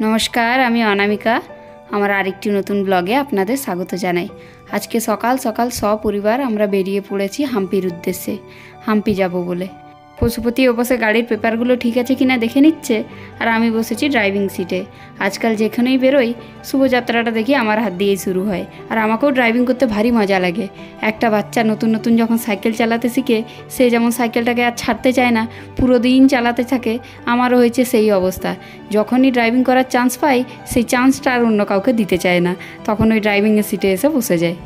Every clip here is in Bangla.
নমস্কার, আমি অনামিকা। আমার আরেকটি নতুন ব্লগে আপনাদের স্বাগত জানাই। আজকে সকাল সকাল সপরিবার আমরা বেরিয়ে পড়েছি হাম্পির উদ্দেশ্যে। হাম্পি যাব বলে পশুপতি ওপাশে গাড়ির পেপারগুলো ঠিক আছে কিনা দেখে নিচ্ছে, আর আমি বসেছি ড্রাইভিং সিটে। আজকাল যেখানেই বেরোই শুভযাত্রাটা দেখি আমার হাত দিয়েই শুরু হয়, আর আমাকেও ড্রাইভিং করতে ভারী মজা লাগে। একটা বাচ্চা নতুন নতুন যখন সাইকেল চালাতে শিখে, সে যেমন সাইকেলটাকে আর ছাড়তে চায় না, পুরো দিন চালাতে থাকে, আমারও হয়েছে সেই অবস্থা। যখনই ড্রাইভিং করার চান্স পাই, সেই চান্সটা আর অন্য কাউকে দিতে চায় না, তখন ওই ড্রাইভিংয়ের সিটে এসে বসে যায়।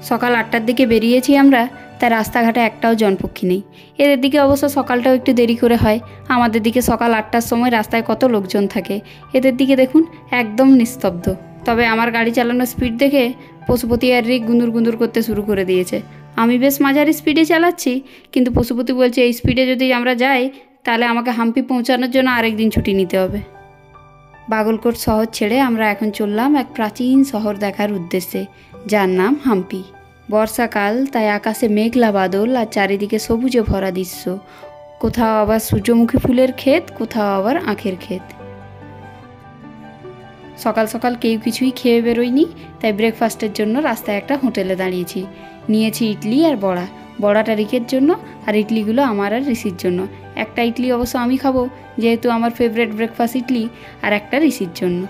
সকাল 8টার দিকে বেরিয়েছি আমরা, তাই রাস্তাঘাটে একটাও জনপক্ষী নেই। এদের দিকে অবশ্য সকালটাও একটু দেরি করে হয়, আমাদের দিকে সকাল 8টার সময় রাস্তায় কত লোকজন থাকে। এদের দিকে দেখুন একদম নিস্তব্ধ। তবে আমার গাড়ি চালানোর স্পিড দেখে পশুপতি আর রিক গুঁদুর গুঁদুর করতে শুরু করে দিয়েছে। আমি বেশ মাঝারি স্পিডে চালাচ্ছি, কিন্তু পশুপতি বলছে এই স্পিডে যদি আমরা যাই তাহলে আমাকে হাম্পি পৌঁছানোর জন্য আরেকদিন ছুটি নিতে হবে। বাগলকোট শহর ছেড়ে আমরা এখন চললাম এক প্রাচীন শহর দেখার উদ্দেশ্যে, যার নাম হাম্পি। বর্ষাকাল, তাই আকাশে মেঘলা বাদল আর চারিদিকে সবুজে ভরা দৃশ্য। কোথাও আবার সূর্যমুখী ফুলের ক্ষেত, কোথাও আবার আখের ক্ষেত। সকাল সকাল কেউ কিছুই খেয়ে বেরোয়নি, তাই ব্রেকফাস্টের জন্য রাস্তায় একটা হোটেলে দাঁড়িয়েছি। নিয়েছি ইডলি আর বড়া। বড়াটা রিকের জন্য আর ইডলিগুলো আমার আর ঋষির জন্য। একটা ইডলি অবশ্য আমি খাবো, যেহেতু আমার ফেভারিট ব্রেকফাস্ট ইডলি, আর একটা ঋষির জন্য।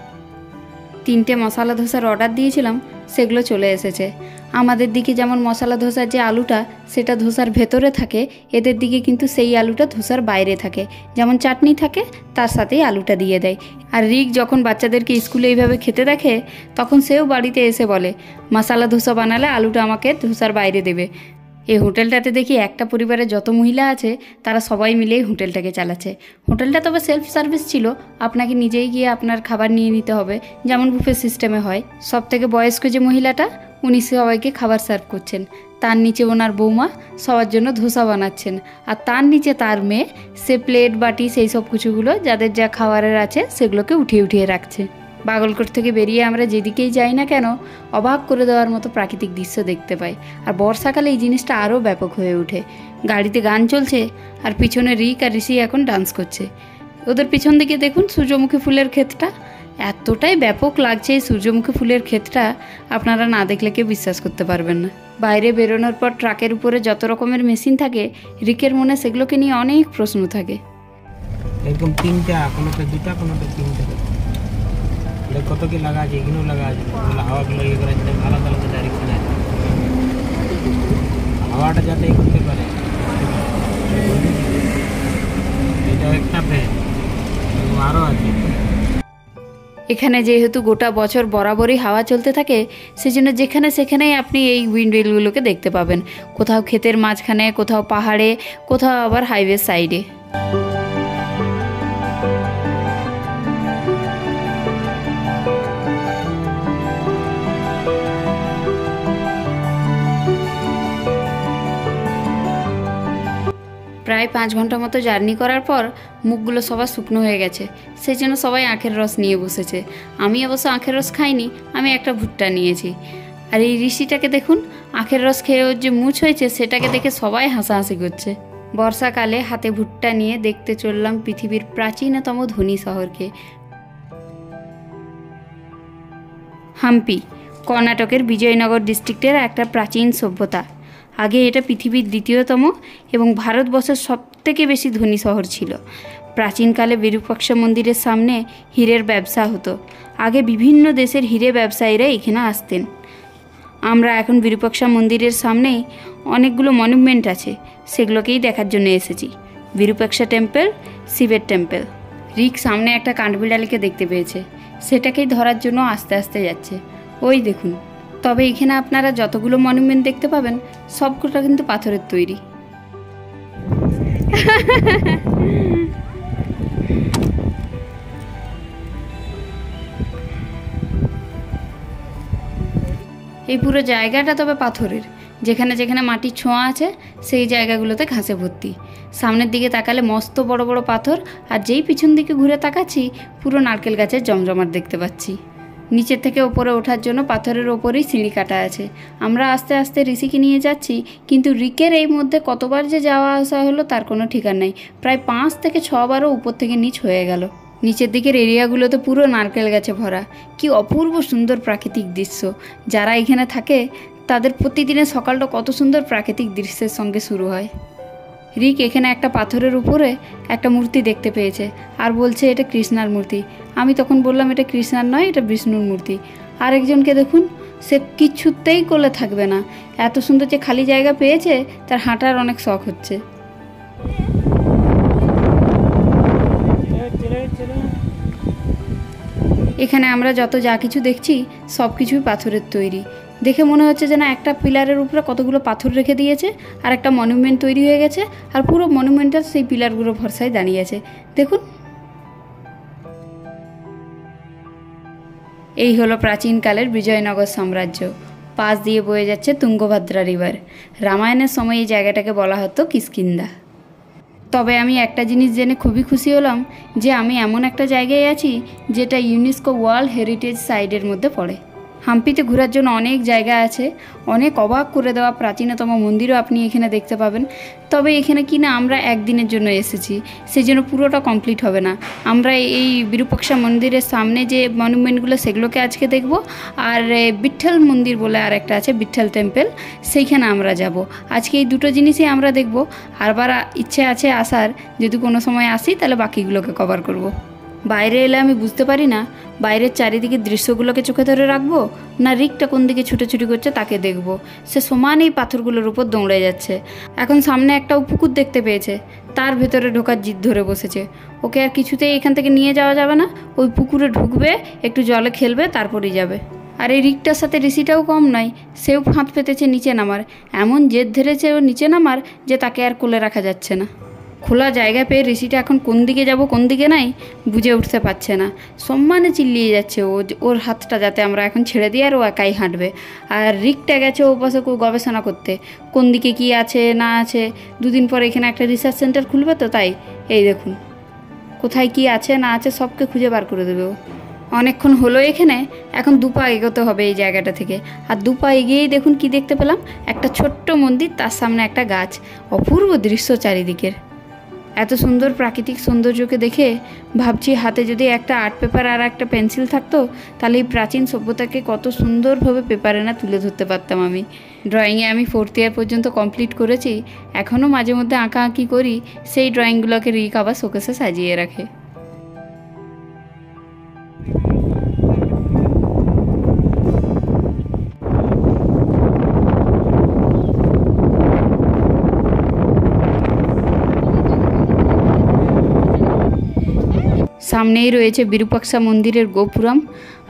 3টে মশলা ধোসার অর্ডার দিয়েছিলাম, সেগুলো চলে এসেছে। আমাদের দিকে যেমন মশলা ধোসার যে আলুটা সেটা ধোসার ভেতরে থাকে, এদের দিকে কিন্তু সেই আলুটা ধোসার বাইরে থাকে। যেমন চাটনি থাকে, তার সাথেই আলুটা দিয়ে দেয়। আর রিক যখন বাচ্চাদেরকে স্কুলে এইভাবে খেতে দেখে, তখন সেও বাড়িতে এসে বলে মশলা ধোসা বানালে আলুটা আমাকে ধোসার বাইরে দেবে। এই হোটেলটাতে দেখি একটা পরিবারের যত মহিলা আছে তারা সবাই মিলেই হোটেলটাকে চালাচ্ছে। হোটেলটা তবে সেলফ সার্ভিস ছিল, আপনাকে নিজেই গিয়ে আপনার খাবার নিয়ে নিতে হবে, যেমন বুফে সিস্টেমে হয়। সব থেকে বয়স্ক যে মহিলাটা, উনি সবাইকে খাবার সার্ভ করছেন। তার নিচে ওনার বৌমা সবার জন্য ধোসা বানাচ্ছেন, আর তার নিচে তার মেয়ে, সে প্লেট বাটি সেই সব কিছুগুলো যাদের যা খাবারের আছে সেগুলোকে উঠিয়ে উঠিয়ে রাখছে। বাগলকোট থেকে বেরিয়ে আমরা যেদিকেই যাই না কেন, অবাক করে দেওয়ার মতো প্রাকৃতিক দৃশ্য দেখতে পাই। আর বর্ষাকালে এই জিনিসটা আরও ব্যাপক হয়ে ওঠে। গাড়িতে গান চলছে, আর পিছনে রিক আর ঋষি এখন ডান্স করছে। ওদের পিছন দিকে দেখুন সূর্যমুখী ফুলের ক্ষেতটা, এতটাই ব্যাপক লাগছে এই সূর্যমুখী ফুলের ক্ষেতটা, আপনারা না দেখলে কেউ বিশ্বাস করতে পারবেন না। বাইরে বেরোনোর পর ট্রাকের উপরে যত রকমের মেশিন থাকে, রিকের মনে সেগুলোকে নিয়ে অনেক প্রশ্ন থাকে। এরকম 3টা, কোনোটা 2টা, কোনোটা 3টা, কত কি লাগা আছে, এগুলো লাগা আছে, হাওয়াগুলো ইয়ে করা আছে, আলাদা আলাদা ডাইরেকশন আছে, হাওয়াটা যাতে করতে পারে। এটা একটা ফ্যান, আরও আছে। এখানে যেহেতু গোটা বছর বরাবরই হাওয়া চলতে থাকে, সেজন্য যেখানে সেখানেই আপনি এই উইন্ডমিলগুলোকে দেখতে পাবেন। কোথাও ক্ষেতের মাঝখানে, কোথাও পাহাড়ে, কোথাও আবার হাইওয়ে সাইডে। প্রায় 5 ঘন্টা মতো জার্নি করার পর মুখগুলো সবার শুকনো হয়ে গেছে, সেই জন্য সবাই আখের রস নিয়ে বসেছে। আমি অবশ্য আখের রস খাইনি, আমি একটা ভুট্টা নিয়েছি। আর এই ঋষিটাকে দেখুন, আখের রস খেয়ে ওর যে মুছ হয়েছে সেটাকে দেখে সবাই হাসাহাসি করছে। বর্ষাকালে হাতে ভুট্টা নিয়ে দেখতে চললাম পৃথিবীর প্রাচীনতম ধনী শহরকে, হাম্পি। কর্ণাটকের বিজয়নগর ডিস্ট্রিক্টের একটা প্রাচীন সভ্যতা। আগে এটা পৃথিবীর 2য়তম এবং ভারতবর্ষের সবথেকে বেশি ধনী শহর ছিল। প্রাচীনকালে বিরূপাক্ষ মন্দিরের সামনে হীরের ব্যবসা হতো। আগে বিভিন্ন দেশের হীরে ব্যবসায়ীরা এখানে আসতেন। আমরা এখন বিরূপাক্ষ মন্দিরের সামনেই অনেকগুলো মনুমেন্ট আছে, সেগুলোকেই দেখার জন্য এসেছি। বিরূপাক্ষ টেম্পল, শিবের টেম্পল। রিক সামনে একটা কাঠবিড়ালিকে দেখতে পেয়েছে, সেটাকেই ধরার জন্য আস্তে আস্তে যাচ্ছে। ওই দেখুন। তবে এখানে আপনারা যতগুলো মনুমেন্ট দেখতে পাবেন সবগুলো কিন্তু পাথরের তৈরি। এই পুরো জায়গাটা তবে পাথরের, যেখানে যেখানে মাটির ছোঁয়া আছে সেই জায়গাগুলোতে ঘাসে ভর্তি। সামনের দিকে তাকালে মস্ত বড় বড় পাথর, আর যেই পিছন দিকে ঘুরে তাকাচ্ছি পুরো নারকেল গাছের জমজমাট দেখতে পাচ্ছি। নিচের থেকে ওপরে ওঠার জন্য পাথরের ওপরেই সিঁড়ি কাটা আছে। আমরা আস্তে আস্তে ঋষিকে নিয়ে যাচ্ছি, কিন্তু রিকের এই মধ্যে কতবার যে যাওয়া আসা হলো তার কোনো ঠিকানা নেই। প্রায় 5 থেকে 6 বারও উপর থেকে নিচ হয়ে গেল। নিচের দিকের এরিয়াগুলোতে পুরো নারকেল গাছে ভরা। কি অপূর্ব সুন্দর প্রাকৃতিক দৃশ্য। যারা এখানে থাকে তাদের প্রতিদিনের সকালটা কত সুন্দর প্রাকৃতিক দৃশ্যের সঙ্গে শুরু হয়। রিক এখানে একটা পাথরের উপরে একটা মূর্তি দেখতে পেয়েছে আর বলছে এটা কৃষ্ণার মূর্তি। আমি তখন বললাম এটা কৃষ্ণার নয়, এটা বিষ্ণুর মূর্তি। আরেকজনকে দেখুন, সে কিছুতেই কোলে থাকবে না। এত সুন্দর যে খালি জায়গা পেয়েছে, তার হাঁটার অনেক শখ হচ্ছে। এখানে আমরা যত যা কিছু দেখছি সব কিছুই পাথরের তৈরি। দেখে মনে হচ্ছে যে না, একটা পিলারের উপরে কতগুলো পাথর রেখে দিয়েছে আর একটা মনুমেন্ট তৈরি হয়ে গেছে, আর পুরো মনুমেন্টটা সেই পিলারগুলো ভরসায় দাঁড়িয়ে আছে। দেখুন, এই হলো প্রাচীনকালের বিজয়নগর সাম্রাজ্য। পাশ দিয়ে বয়ে যাচ্ছে তুঙ্গভদ্রা রিভার। রামায়ণের সময় এই জায়গাটাকে বলা হতো কিষ্কিন্ধা। তবে আমি একটা জিনিস জেনে খুবই খুশি হলাম যে আমি এমন একটা জায়গায় আছি যেটা ইউনেস্কো ওয়ার্ল্ড হেরিটেজ সাইটের মধ্যে পড়ে। হাম্পিতে ঘোরার জন্য অনেক জায়গা আছে, অনেক অবাক করে দেওয়া প্রাচীনতম মন্দিরও আপনি এখানে দেখতে পাবেন। তবে এখানে কি না, আমরা একদিনের জন্য এসেছি, সেই জন্য পুরোটা কমপ্লিট হবে না। আমরা এই বিরূপাক্ষা মন্দিরের সামনে যে মনুমেন্টগুলো সেগুলোকে আজকে দেখব, আর বিঠ্ঠল মন্দির বলে আর একটা আছে, বিঠ্ঠল টেম্পল, সেইখানে আমরা যাব। আজকে এই দুটো জিনিসই আমরা দেখব। আরবার ইচ্ছে আছে আসার, যদি কোনো সময় আসি তাহলে বাকিগুলোকে কভার করব। বাইরে এলে আমি বুঝতে পারি না বাইরের চারিদিকে দৃশ্যগুলোকে চোখে ধরে রাখবো না রিকটা কোন দিকে ছুটোছুটি করছে তাকে দেখব। সে সমান এই পাথরগুলোর উপর দৌড়ে যাচ্ছে। এখন সামনে একটা পুকুর দেখতে পেয়েছে, তার ভেতরে ঢোকার জিদ ধরে বসেছে। ওকে আর কিছুতেই এখান থেকে নিয়ে যাওয়া যাবে না। ওই পুকুরে ঢুকবে, একটু জলে খেলবে, তারপরেই যাবে। আর এই রিকটার সাথে ঋষিটাও কম নয়, সেও ফাঁদ পেতেছে নিচে নামার। এমন জেদ ধরেছে ও নিচে নামার যে তাকে আর কোলে রাখা যাচ্ছে না। খোলা জায়গা পেয়ে ঋষিটা এখন কোন দিকে যাব কোন দিকে নাই বুঝে উঠতে পারছে না। সম্মানে চিল্লিয়ে যাচ্ছে ওর হাতটা যাতে আমরা এখন ছেড়ে দিই আর ও একাই হাঁটবে। আর রিকটা গেছে ও পাশে গবেষণা করতে, কোন দিকে কি আছে না আছে। 2 দিন পরে এখানে একটা রিসার্চ সেন্টার খুলবে, তো তাই এই দেখুন কোথায় কি আছে না আছে সবকে খুঁজে বার করে দেবে ও। অনেকক্ষণ হলো এখানে, এখন 2 পা এগোতে হবে এই জায়গাটা থেকে। আর 2 পা এগিয়েই দেখুন কি দেখতে পেলাম, একটা ছোট্ট মন্দির, তার সামনে একটা গাছ। অপূর্ব দৃশ্য চারিদিকের। এত সুন্দর প্রাকৃতিক সৌন্দর্যকে দেখে ভাবছি হাতে যদি একটা আর্ট পেপার আর একটা পেন্সিল থাকতো তাহলে এই প্রাচীন সভ্যতাকে কত সুন্দরভাবে পেপারে না তুলে ধরতে পারতাম আমি। ড্রয়িংয়ে আমি 4th ইয়ার পর্যন্ত কমপ্লিট করেছি। এখনও মাঝে মধ্যে আঁকাআঁকি করি, সেই ড্রয়িংগুলোকে রিক আবার শোকেসে সাজিয়ে রাখে। সামনেই রয়েছে বিরূপাক্ষা মন্দিরের গোপুরম,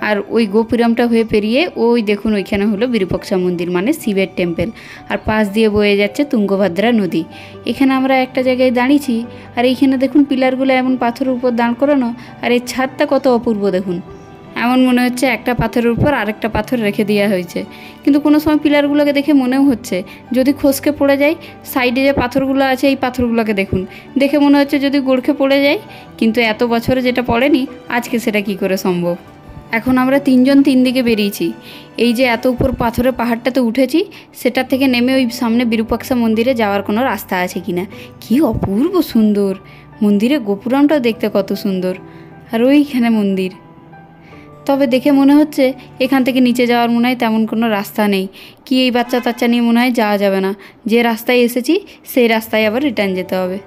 আর ওই গোপুরমটা হয়ে পেরিয়ে ওই দেখুন ওইখানে হলো বিরূপাক্ষা মন্দির, মানে শিবের টেম্পল। আর পাশ দিয়ে বয়ে যাচ্ছে তুঙ্গভদ্রা নদী। এখানে আমরা একটা জায়গায় দাঁড়িয়েছি, আর এইখানে দেখুন পিলারগুলো এমন পাথরের উপর দাঁড় করানো, আর এই ছাদটা কত অপূর্ব দেখুন। এমন মনে হচ্ছে একটা পাথরের উপর আরেকটা পাথর রেখে দেওয়া হয়েছে। কিন্তু কোনো সময় পিলারগুলোকে দেখে মনেও হচ্ছে যদি খসকে পড়ে যায়, সাইডে যে পাথরগুলো আছে এই পাথরগুলোকে দেখুন, দেখে মনে হচ্ছে যদি গড়খে পড়ে যায়। কিন্তু এত বছরে যেটা পড়েনি, আজকে সেটা কি করে সম্ভব। এখন আমরা 3 জন 3 দিকে বেরিয়েছি। এই যে এত উপর পাথরের পাহাড়টাতে উঠেছি, সেটা থেকে নেমে ওই সামনে বিরূপাক্ষা মন্দিরে যাওয়ার কোনো রাস্তা আছে কিনা। কি অপূর্ব সুন্দর মন্দিরের গোপুরমটাও দেখতে কত সুন্দর, আর ওইখানে মন্দির। তবে দেখে মনে হচ্ছে এখান থেকে নিচে যাওয়ার মনে হয় তেমন কোনো রাস্তা নেই। কি এই বাচ্চা টাচ্চা নিয়ে মনে হয় যাওয়া যাবে না। যে রাস্তায় এসেছি সেই রাস্তায় আবার রিটার্ন যেতে হবে।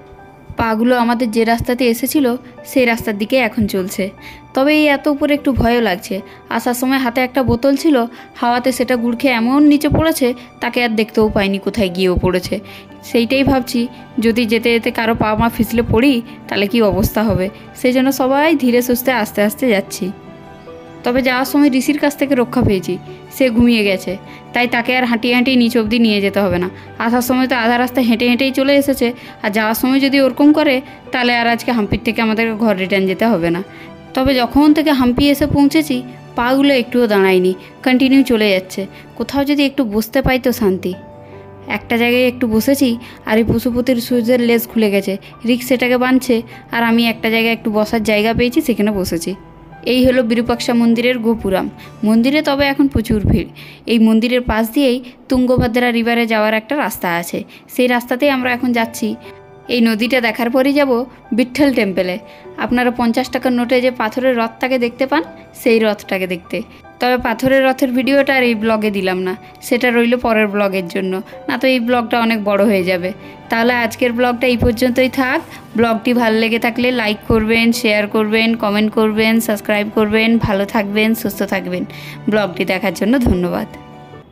পাগুলো আমাদের যে রাস্তাতে এসেছিল সেই রাস্তার দিকে এখন চলছে। তবে এই এত উপরে একটু ভয়ও লাগছে। আসার সময় হাতে একটা বোতল ছিল, হাওয়াতে সেটা গুড়খে এমন নিচে পড়েছে তাকে আর দেখতেও পাইনি কোথায় গিয়েও পড়েছে। সেইটাই ভাবছি যদি যেতে যেতে কারো পা মা ফিসলে পড়ি তাহলে কি অবস্থা হবে। সেই জন্য সবাই ধীরে সুস্থে আস্তে আস্তে যাচ্ছি। তবে যাওয়ার সময় ঋষির কাছ থেকে রক্ষা পেয়েছি, সে ঘুমিয়ে গেছে, তাই তাকে আর হাঁটিয়ে হাঁটিয়ে নিচ অবধি নিয়ে যেতে হবে না। আসার সময় তো আধা রাস্তায় হেঁটে হেঁটেই চলে এসেছে, আর যাওয়ার সময় যদি ওরকম করে তাহলে আর আজকে হাম্পির থেকে আমাদেরকে ঘর রিটার্ন যেতে হবে না। তবে যখন থেকে হাম্পি এসে পৌঁছেছি পাগুলো একটুও দাঁড়ায়নি, কন্টিনিউ চলে যাচ্ছে। কোথাও যদি একটু বসতে পাই তো শান্তি। একটা জায়গায় একটু বসেছি, আর এই পশুপতির সুজের লেজ খুলে গেছে, রিক সেটাকে বাঁধছে, আর আমি একটা জায়গায় একটু বসার জায়গা পেয়েছি সেখানে বসেছি। এই হলো বিরূপাক্ষা মন্দিরের গোপুরাম। মন্দিরে তবে এখন প্রচুর ভিড়। এই মন্দিরের পাশ দিয়েই তুঙ্গভদ্রা রিভারে যাওয়ার একটা রাস্তা আছে, সেই রাস্তাতেই আমরা এখন যাচ্ছি। এই নদীটা দেখার পরই যাব বিঠ্ঠল টেম্পেলে। আপনারা 50 টাকার নোটে যে পাথরের রথটাকে দেখতে পান, সেই রথটাকে দেখতে। তবে পাথরের রথের ভিডিওটা আর এই ব্লগে দিলাম না, সেটা রইল পরের ব্লগের জন্য, না তো এই ব্লগটা অনেক বড় হয়ে যাবে। তাহলে আজকের ব্লগটা এই পর্যন্তই থাক। ব্লগটি ভালো লেগে থাকলে লাইক করবেন, শেয়ার করবেন, কমেন্ট করবেন, সাবস্ক্রাইব করবেন। ভালো থাকবেন, সুস্থ থাকবেন। ব্লগটি দেখার জন্য ধন্যবাদ।